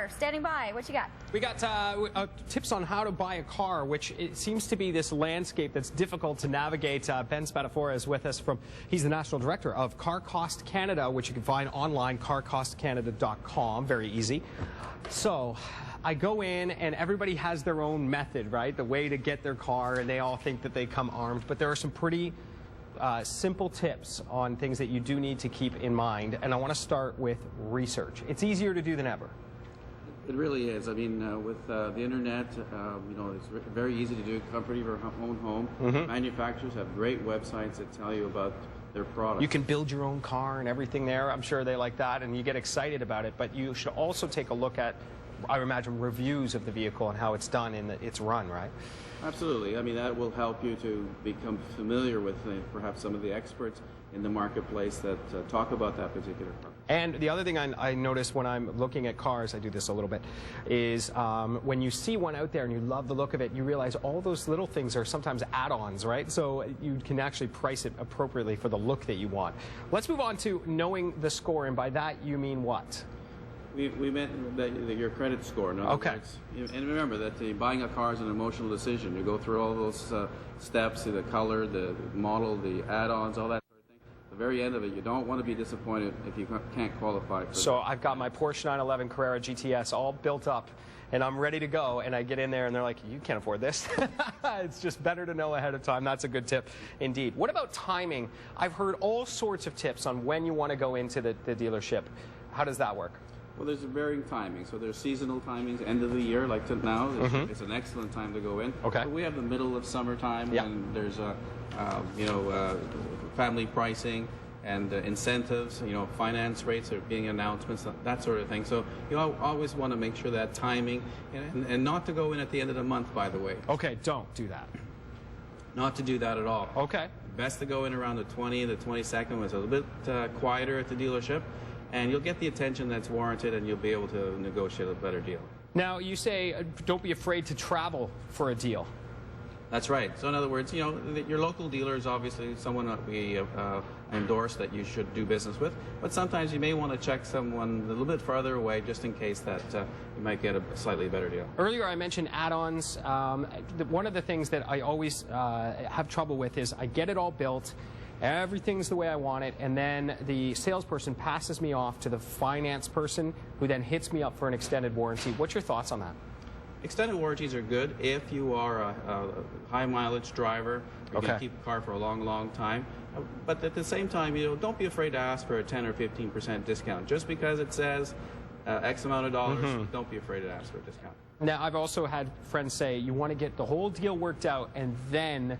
Score standing by. What you got? We got tips on how to buy a car, which it seems to be this landscape that's difficult to navigate. Ben Spadafora is with us he's the National Director of Car Cost Canada, which you can find online, carcostcanada.com, very easy. So I go in and everybody has their own method, right? The way to get their car, and they all think that they come armed, but there are some pretty simple tips on things that you do need to keep in mind, and I want to start with research. It's easier to do than ever. It really is. I mean, with the internet, you know, it's very easy to do. Comfort of your own home. Manufacturers have great websites that tell you about their products. You can build your own car and everything there. I'm sure they like that, and you get excited about it. But you should also take a look at, I imagine, reviews of the vehicle and how it's done in its run, right? Absolutely. I mean, that will help you to become familiar with perhaps some of the experts in the marketplace that talk about that particular car. And the other thing I notice when I'm looking at cars, I do this a little bit, is when you see one out there and you love the look of it, you realize all those little things are sometimes add-ons, right? So you can actually price it appropriately for the look that you want. Let's move on to knowing the score, and by that you mean what? We meant that your credit score. In other words, and remember that buying a car is an emotional decision. You go through all those steps, the color, the model, the add-ons, all that sort of thing. At the very end of it, you don't want to be disappointed if you can't qualify for So I've got my Porsche 911 Carrera GTS all built up, and I'm ready to go, and I get in there, and they're like, you can't afford this. It's just better to know ahead of time. That's a good tip indeed. What about timing? I've heard all sorts of tips on when you want to go into the dealership. How does that work? Well, there's a varying timing. So there's seasonal timings, end of the year, like now. It's an excellent time to go in. Okay. So we have the middle of summertime, and there's family pricing and incentives, finance rates are being announcements, that sort of thing. So you always want to make sure that timing, and not to go in at the end of the month, by the way. Okay, don't do that. Not to do that at all. Okay. Best to go in around the 20th, the 22nd, when it's a little bit quieter at the dealership. And you'll get the attention that's warranted, and you'll be able to negotiate a better deal. Now, you say don't be afraid to travel for a deal. That's right. So in other words, your local dealer is obviously someone that we endorse that you should do business with. But sometimes you may want to check someone a little bit farther away just in case that you might get a slightly better deal. Earlier I mentioned add-ons. One of the things that I always have trouble with is I get it all built. Everything's the way I want it, and then the salesperson passes me off to the finance person who then hits me up for an extended warranty. What's your thoughts on that? Extended warranties are good if you are a high mileage driver. You're going to keep a car for a long, long time. But at the same time, don't be afraid to ask for a 10 or 15% discount. Just because it says X amount of dollars, don't be afraid to ask for a discount. Now, I've also had friends say you want to get the whole deal worked out, and then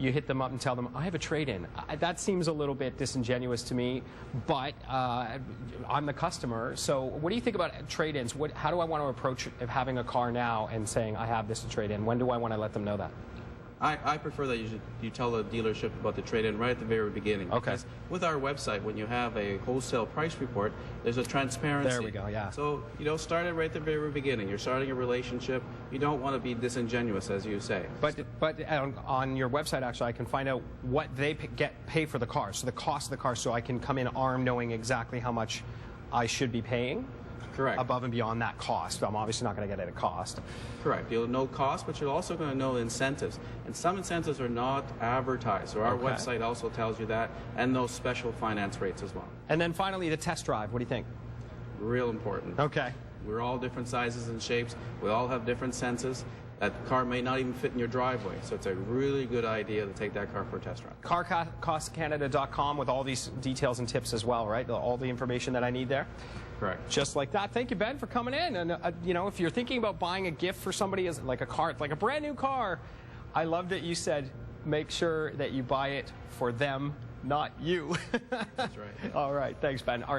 you hit them up and tell them, I have a trade-in. That seems a little bit disingenuous to me, but I'm the customer. So what do you think about trade-ins? How do I want to approach having a car now and saying, I have this to trade in? When do I want to let them know that? I prefer that you tell the dealership about the trade-in right at the very beginning. Okay. Because with our website, when you have a wholesale price report, there's a transparency. There we go, yeah. So, start it right at the very beginning. You're starting a relationship. You don't want to be disingenuous, as you say. But on your website, actually, I can find out what they pay for the car, so the cost of the car, so I can come in armed knowing exactly how much I should be paying. Correct. Above and beyond that cost. I'm obviously not going to get it at cost. Correct. You'll know cost, but you're also going to know incentives. And some incentives are not advertised. So our website also tells you that, and those special finance rates as well. And then finally, the test drive. What do you think? Real important. Okay. We're all different sizes and shapes. We all have different senses. That car may not even fit in your driveway. So it's a really good idea to take that car for a test drive. Carcostcanada.com with all these details and tips as well, right? All the information that I need there. Correct. Just like that. Thank you, Ben, for coming in. And, if you're thinking about buying a gift for somebody, as like a car, like a brand new car, I love that you said make sure that you buy it for them, not you. That's right. All right. Thanks, Ben. All right.